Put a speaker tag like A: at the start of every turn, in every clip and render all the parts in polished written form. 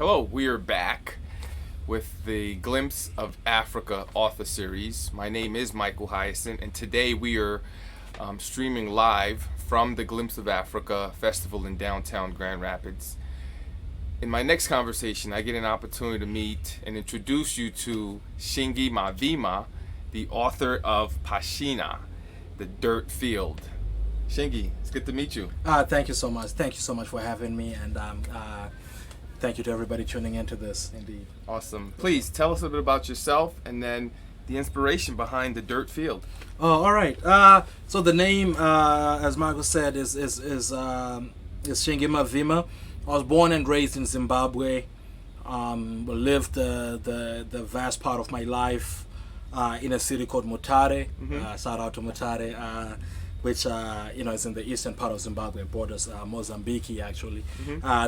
A: Hello, we are back with the Glimpse of Africa author series. My name is Michael Hyacinth, and today we are streaming live from the Glimpse of Africa Festival in downtown Grand Rapids. In my next conversation, I get an opportunity to meet and introduce you to Shingi Mavima, the author of Pashena, The Dirt Field. Shingi, it's good to meet you.
B: Thank you so much. Thank you so much for having me, and thank you to everybody tuning into this. Indeed.
A: Awesome. Please tell us a little bit about yourself and then the inspiration behind The Dirt Field.
B: Oh, all right. So the name, as Michael said, is Shingi Mavima. I was born and raised in Zimbabwe. Lived the vast part of my life in a city called Mutare. Shout out to Mutare. Which is in the eastern part of Zimbabwe, borders Mozambique actually.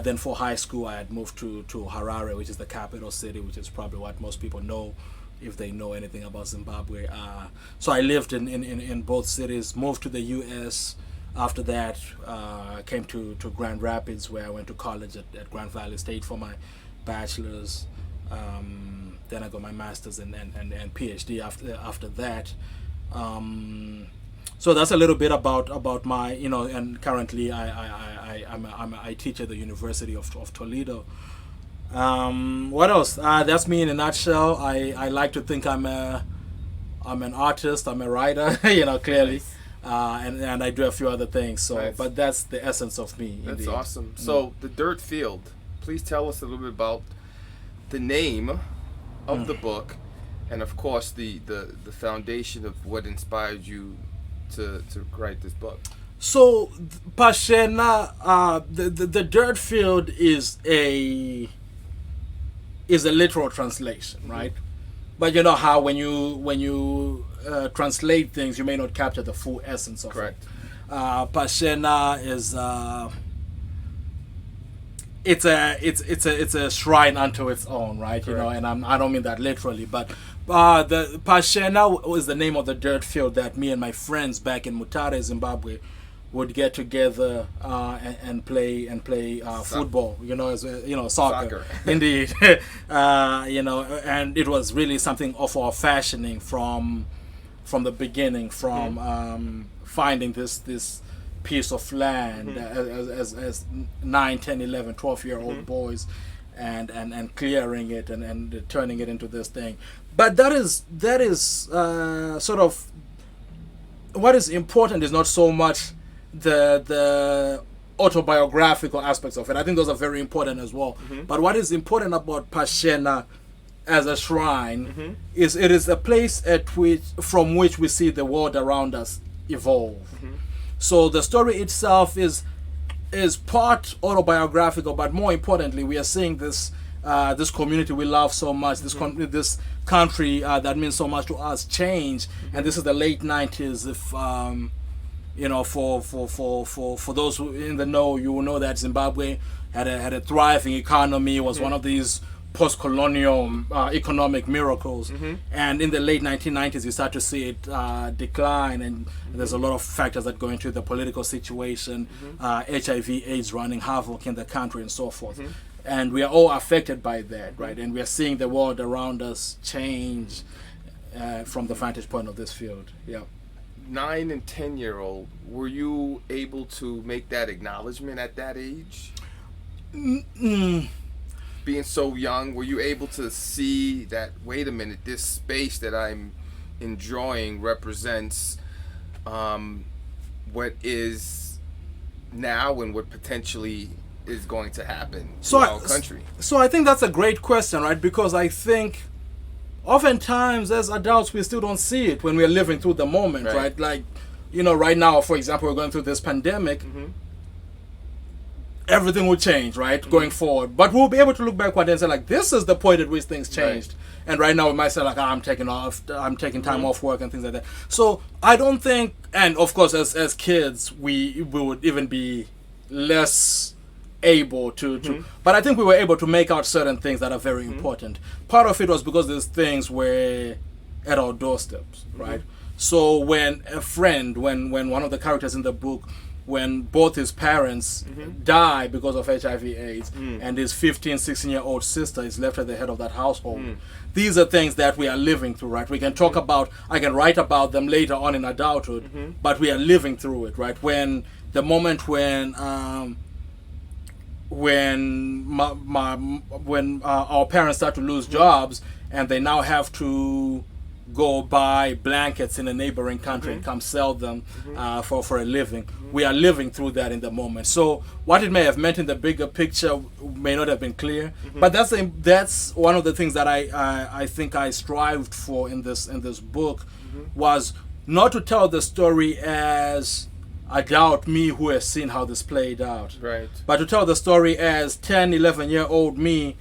B: Then for high school, I had moved to Harare, which is the capital city, which is probably what most people know if they know anything about Zimbabwe. So I lived in both cities, moved to the U.S. After that, came to Grand Rapids, where I went to college at Grand Valley State for my bachelor's. Then I got my master's and PhD after that. So that's a little bit about my, and currently I teach at the University of Toledo. What else? That's me in a nutshell. I like to think I'm an artist. I'm a writer, clearly, and I do a few other things. So, nice. But that's the essence of me.
A: That's
B: indeed.
A: Awesome. So, The Dirt Field. Please tell us a little bit about the name of the book, and of course the foundation of what inspired you to write this book.
B: So Pashena, the Dirt Field is a literal translation, right? But you know how when you translate things, you may not capture the full essence of
A: Correct.
B: it. Pashena is it's a shrine unto its own, right?
A: Correct.
B: And I don't mean that literally, but the Pashena was the name of the dirt field that me and my friends back in Mutare, Zimbabwe, would get together and play football. Soccer. Indeed. And it was really something of our fashioning from the beginning, from finding this piece of land as 9, 10, 11, 12-year-old boys and clearing it and turning it into this thing. But that is sort of what is important is not so much the autobiographical aspects of it. I think those are very important as well. But what is important about Pashena as a shrine is it is a place from which we see the world around us evolve. So the story itself is part autobiographical, but more importantly, we are seeing this community we love so much, this country that means so much to us change. And this is the late 90s. If for those who in the know, you will know that Zimbabwe had a thriving economy, was one of these post-colonial economic miracles, and in the late 1990s you start to see it decline, and there's a lot of factors that go into the political situation, HIV/AIDS running havoc in the country and so forth, and we are all affected by that, right? And we are seeing the world around us change from the vantage point of this field.
A: 9 and 10-year-old, were you able to make that acknowledgement at that age? Being so young, were you able to see that, wait a minute, this space that I'm enjoying represents what is now and what potentially is going to happen to our country?
B: So I think that's a great question, right? Because I think oftentimes as adults we still don't see it when we're living through the moment, right? Like, right now, for example, we're going through this pandemic. Everything will change, right, going forward. But we'll be able to look backward and say, like, this is the point at which things changed. And right now we might say, like, I'm taking time off work and things like that. So I don't think, and of course as kids, we would even be less able to but I think we were able to make out certain things that are very important. Part of it was because these things were at our doorsteps, right? So when a friend, when one of the characters in the book when both his parents die because of HIV/AIDS, and his 15, 16-year-old sister is left at the head of that household. These are things that we are living through, right? We can talk about, I can write about them later on in adulthood, but we are living through it, right? When the moment when our parents start to lose jobs, and they now have to go buy blankets in a neighboring country and come sell them for a living. We are living through that in the moment. So what it may have meant in the bigger picture may not have been clear, but that's one of the things that I think I strived for in this book, was not to tell the story as adult me who has seen how this played out,
A: Right.
B: but to tell the story as 10, 11-year-old me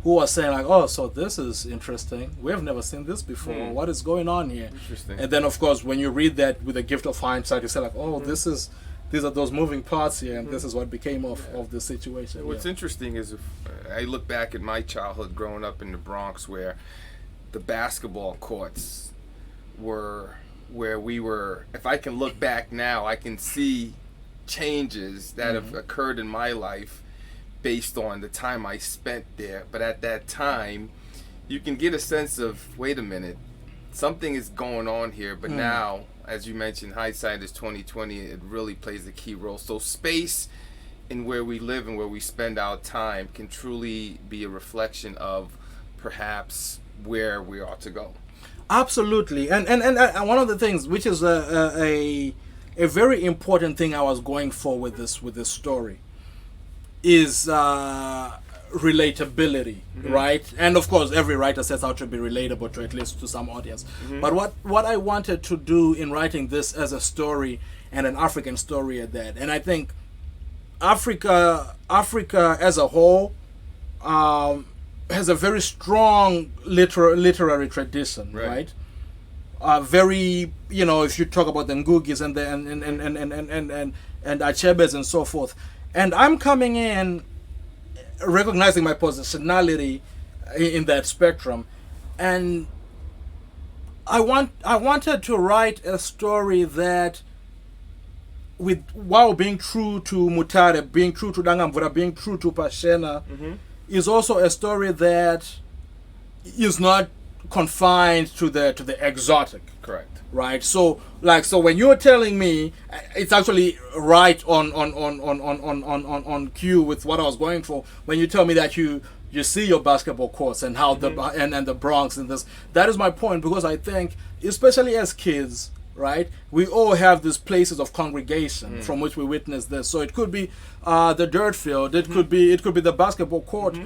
B: who was saying like, oh, so this is interesting. We have never seen this before. What is going on here?
A: Interesting.
B: And then, of course, when you read that with the gift of hindsight, you say like, oh, these are those moving parts here, and this is what became of the situation.
A: What's interesting is, if I look back at my childhood growing up in the Bronx, where the basketball courts were where we were. If I can look back now, I can see changes that have occurred in my life based on the time I spent there. But at that time, you can get a sense of, wait a minute, something is going on here. But now, as you mentioned, hindsight is 20/20. It really plays a key role. So space in where we live and where we spend our time can truly be a reflection of perhaps where we ought to go.
B: Absolutely, and one of the things which is a very important thing I was going for with this story is relatability, right? And of course, every writer sets out to be relatable to at least to some audience. But what I wanted to do in writing this as a story, and an African story at that, and I think Africa as a whole has a very strong literary tradition, right? Very, if you talk about the Ngugis and the and Achebes and so forth, and I'm coming in recognizing my positionality in that spectrum, and I wanted to write a story that, while being true to Mutare, being true to Dangamvura, being true to Pashena, is also a story that is not confined to the exotic.
A: Correct.
B: Right. So when you're telling me, it's actually right on cue with what I was going for. When you tell me that you see your basketball courts and how and the Bronx and this, that is my point, because I think, especially as kids, right, we all have these places of congregation from which we witness this. So it could be the dirt field, it could be the basketball court.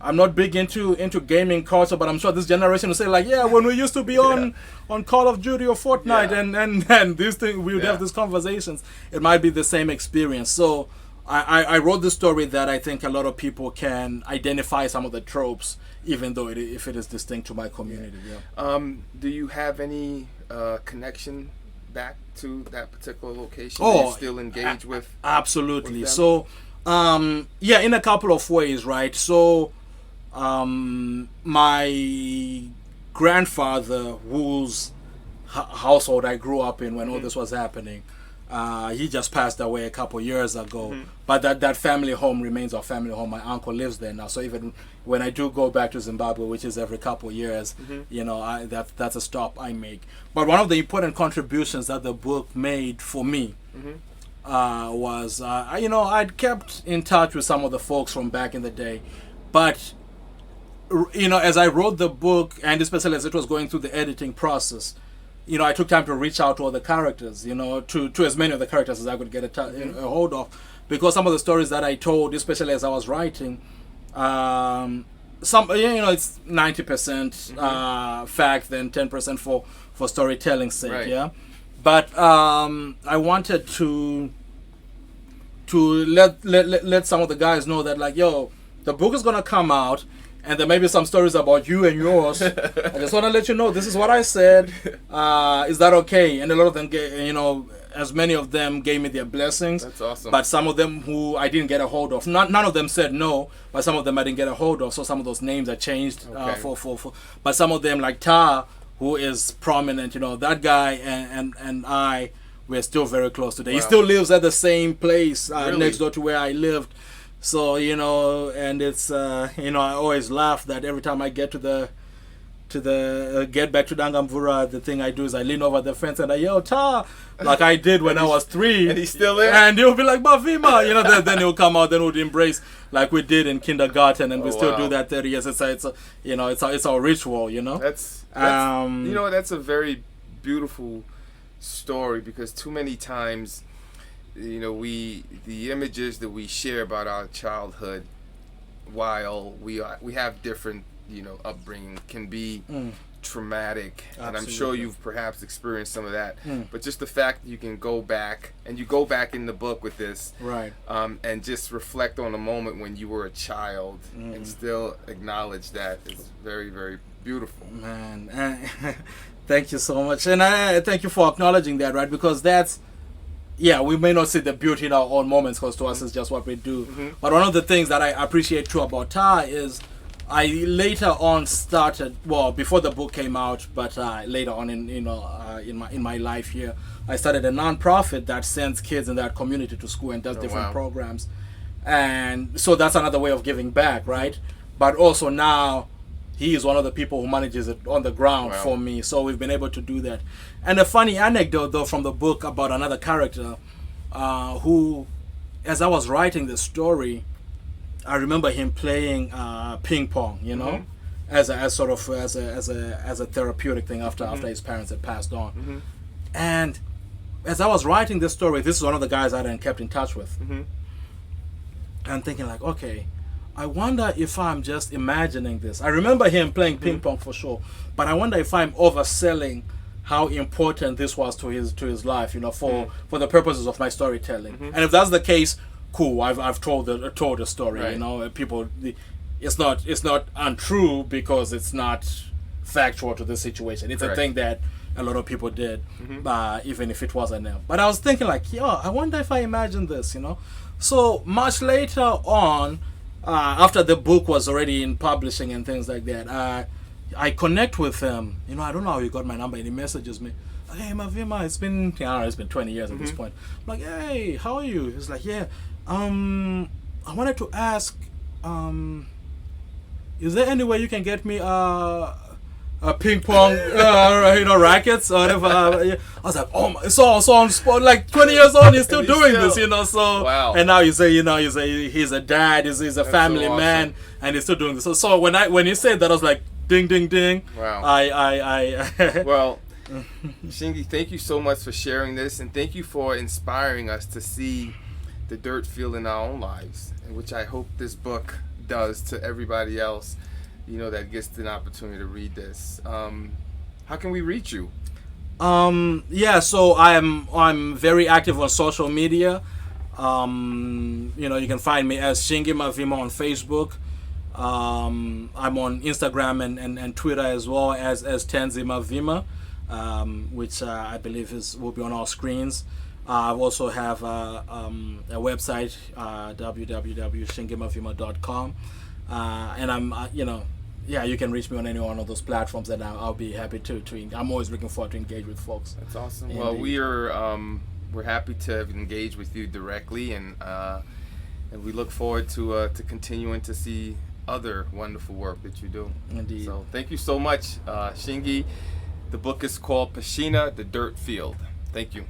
B: I'm not big into gaming culture, but I'm sure this generation will say like, yeah, when we used to be on Call of Duty or Fortnite and these things, we would have these conversations. It might be the same experience. So I wrote this story that I think a lot of people can identify some of the tropes, even though if it is distinct to my community.
A: Do you have any connection back to that particular location?
B: Oh,
A: that you still engage with?
B: Absolutely.
A: With
B: so, in a couple of ways, right? So, my grandfather, whose household I grew up in when all this was happening, he just passed away a couple years ago. But that family home remains our family home. My uncle lives there now, so even when I do go back to Zimbabwe, which is every couple years, that's a stop I make. But one of the important contributions that the book made for me was, I'd kept in touch with some of the folks from back in the day, but as I wrote the book, and especially as it was going through the editing process, I took time to reach out to all the characters, to as many of the characters as I could get a hold of, because some of the stories that I told, especially as I was writing, it's 90% fact, then 10% for storytelling sake,
A: right.
B: But I wanted to let some of the guys know that, like, yo, the book is gonna come out, and there may be some stories about you and yours. I just want to let you know, this is what I said. Is that okay? And a lot of them, as many of them gave me their blessings.
A: That's awesome.
B: But some of them who I didn't get a hold of, none of them said no, but some of them I didn't get a hold of. So some of those names are changed but some of them, like Ta, who is prominent, that guy and I we're still very close today. He
A: Wow.
B: still lives at the same place
A: Really?
B: next door to where I lived. So, you know, and it's, you know, I always laugh that every time I get to the get back to Dangamvura, the thing I do is I lean over the fence and I yell "Ta," like I did when I was 3.
A: And he's still there?
B: And he'll be like "Mavima," you know. Then he'll come out, then we'll embrace like we did in kindergarten, and we still
A: wow.
B: do that 30 years. It's a you know, it's our ritual, you know.
A: That's you know, that's a very beautiful story, because too many times, you know, the images that we share about our childhood, while we have different, you know, upbringing, can be traumatic. And I'm sure
B: Absolutely.
A: you've perhaps experienced some of that. But just the fact that you can go back, and you go back in the book with this,
B: Right.
A: and just reflect on a moment when you were a child and still acknowledge that is very, very beautiful.
B: Man, thank you so much, and I thank you for acknowledging that, right? Because that's, yeah, we may not see the beauty in our own moments, because to us it's just what we do. But one of the things that I appreciate too about Ta is I later on started, well, before the book came out, but later on in, you know, in my life here, I started a non-profit that sends kids in that community to school and does different
A: wow.
B: programs, and so that's another way of giving back, right? But also now he is one of the people who manages it on the ground
A: Wow.
B: for me, so we've been able to do that. And a funny anecdote though from the book about another character who, as I was writing the story, I remember him playing ping pong, you know, as a therapeutic thing after his parents had passed on. And as I was writing this story, this is one of the guys I then kept in touch with. And thinking like, okay, I wonder if I'm just imagining this. I remember him playing ping pong for sure, but I wonder if I'm overselling how important this was to his life, you know, for the purposes of my storytelling. And if that's the case, cool. I've told the story.
A: Right.
B: You know, people, it's not untrue because it's not factual to the situation. It's
A: Correct.
B: a thing that a lot of people did, even if it wasn't them. But I was thinking like, I wonder if I imagined this, you know. So much later on, after the book was already in publishing and things like that, I connect with him. You know, I don't know how he got my number, and he messages me. Hey, Mavima, it's been 20 years at this point. I'm like, hey, how are you? He's like, yeah. I wanted to ask, is there any way you can get me a ping pong, you know, rackets or whatever? I was like, oh my, so on spot, like 20 years old, he's still doing this, you know. So
A: Wow.
B: and now he's a dad, he's a family
A: so awesome.
B: man, and he's still doing this. So when he said that, I was like, ding, ding, ding.
A: Wow.
B: I
A: Well, Shingi, thank you so much for sharing this, and thank you for inspiring us to see the dirt field in our own lives, which I hope this book does to everybody else, you know, that gets an opportunity to read this. How can we reach you?
B: Yeah, so I'm very active on social media. You know, you can find me as Shingi Mavima on Facebook. I'm on Instagram and Twitter as well as Tenzi Mavima, which I believe will be on our screens. I also have a website, www.shingimavima.com, and I'm you know, yeah, you can reach me on any one of those platforms, and I'll be happy to. I'm always looking forward to engage with folks.
A: That's awesome.
B: Indeed.
A: Well, we're happy to engage with you directly, and we look forward to continuing to see other wonderful work that you do.
B: Indeed.
A: So thank you so much, Shingi. The book is called Pashena, The Dirt Field. Thank you.